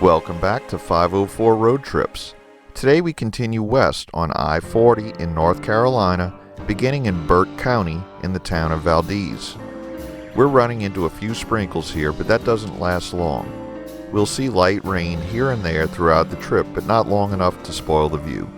Welcome back to 504 Road Trips. Today we continue west on I-40 in North Carolina, beginning in Burke County in the town of Valdese. We're running into a few sprinkles here, but that doesn't last long. We'll see light rain here and there throughout the trip, but not long enough to spoil the view.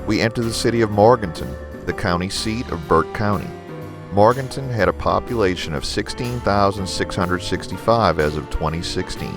We enter the city of Morganton, the county seat of Burke County. Morganton had a population of 16,665 as of 2016.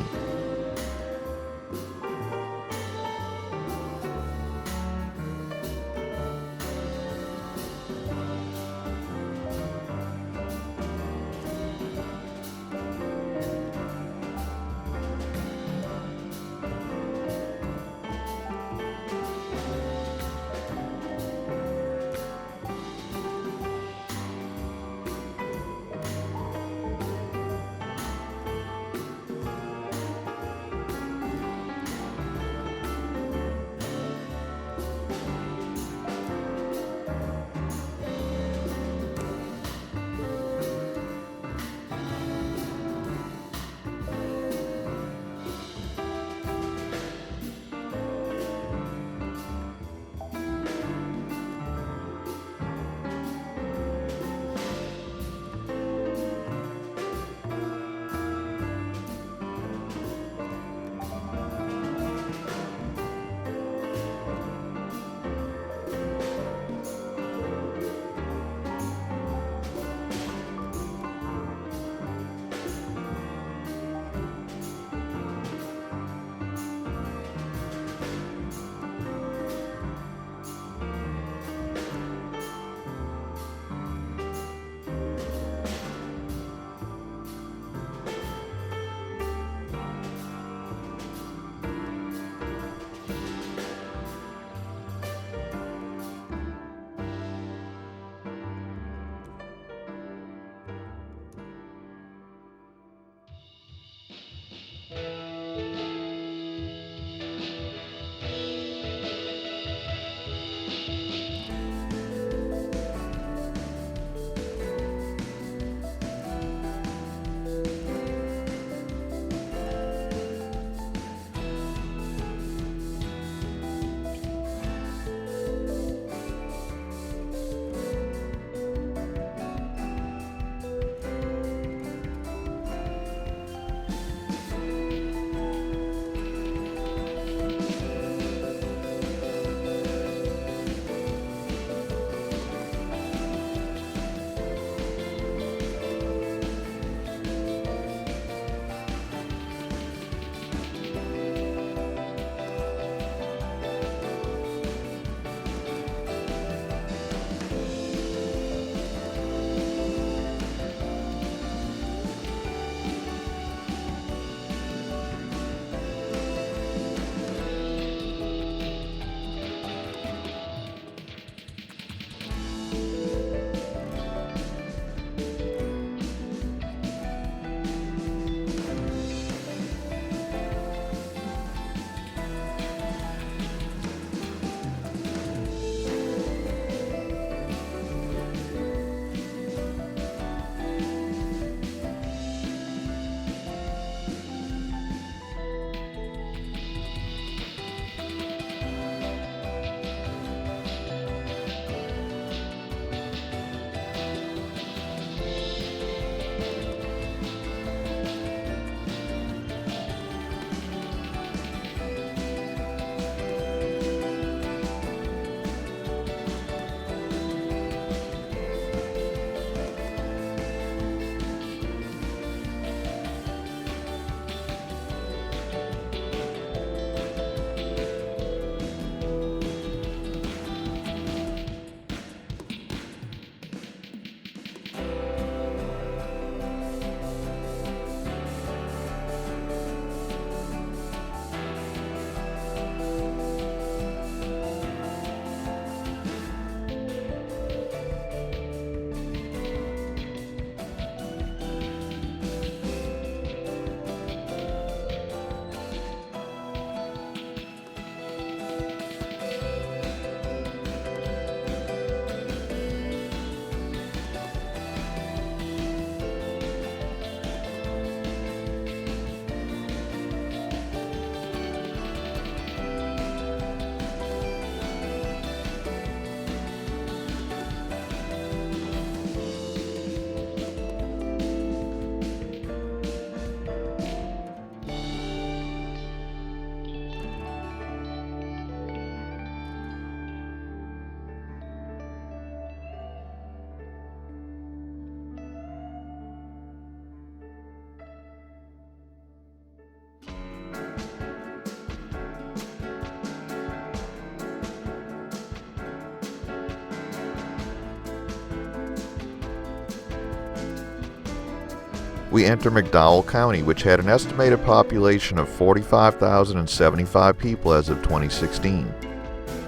we enter McDowell County, which had an estimated population of 45,075 people as of 2016.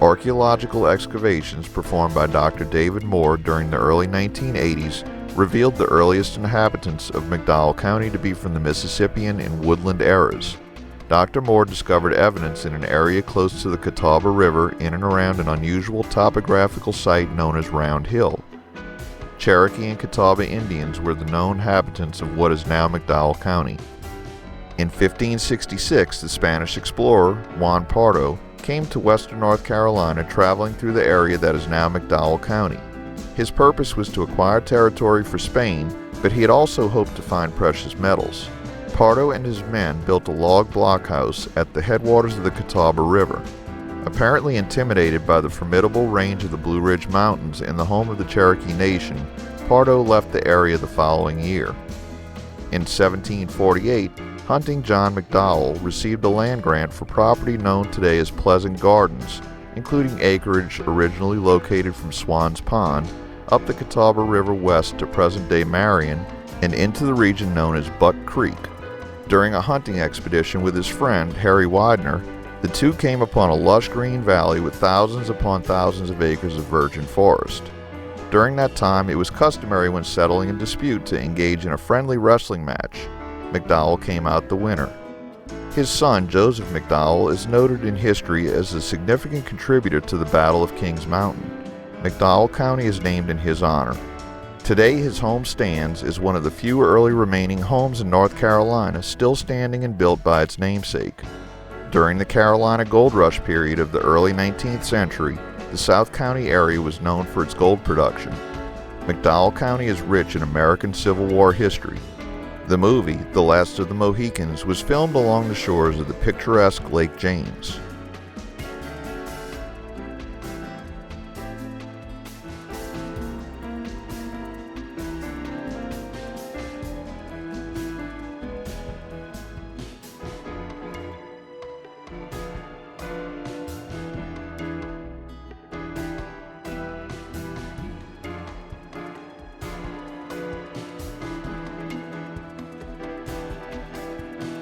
Archaeological excavations performed by Dr. David Moore during the early 1980s revealed the earliest inhabitants of McDowell County to be from the Mississippian and woodland eras. Dr. Moore discovered evidence in an area close to the Catawba River in and around an unusual topographical site known as Round Hill. Cherokee and Catawba Indians were the known inhabitants of what is now McDowell County. In 1566, the Spanish explorer, Juan Pardo, came to western North Carolina traveling through the area that is now McDowell County. His purpose was to acquire territory for Spain, but he had also hoped to find precious metals. Pardo and his men built a log blockhouse at the headwaters of the Catawba River. Apparently intimidated by the formidable range of the Blue Ridge Mountains and the home of the Cherokee Nation, Pardo left the area the following year. In 1748, Hunting John McDowell received a land grant for property known today as Pleasant Gardens, including acreage originally located from Swan's Pond up the Catawba River west to present-day Marion and into the region known as Buck Creek. During a hunting expedition with his friend Harry Widener, the two came upon a lush green valley with thousands upon thousands of acres of virgin forest. During that time, it was customary when settling a dispute to engage in a friendly wrestling match. McDowell came out the winner. His son, Joseph McDowell, is noted in history as a significant contributor to the Battle of Kings Mountain. McDowell County is named in his honor. Today, his home stands as one of the few early remaining homes in North Carolina still standing and built by its namesake. During the Carolina Gold Rush period of the early 19th century, the South County area was known for its gold production. McDowell County is rich in American Civil War history. The movie, The Last of the Mohicans, was filmed along the shores of the picturesque Lake James.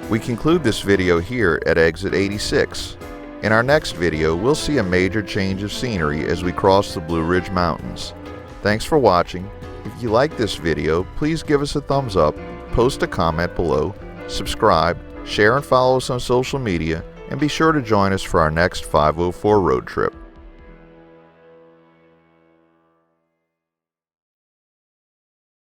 We conclude this video here at exit 86. In our next video, we'll see a major change of scenery as we cross the Blue Ridge Mountains. Thanks for watching. If you like this video, please give us a thumbs up, post a comment below, subscribe, share and follow us on social media, and be sure to join us for our next 504 road trip.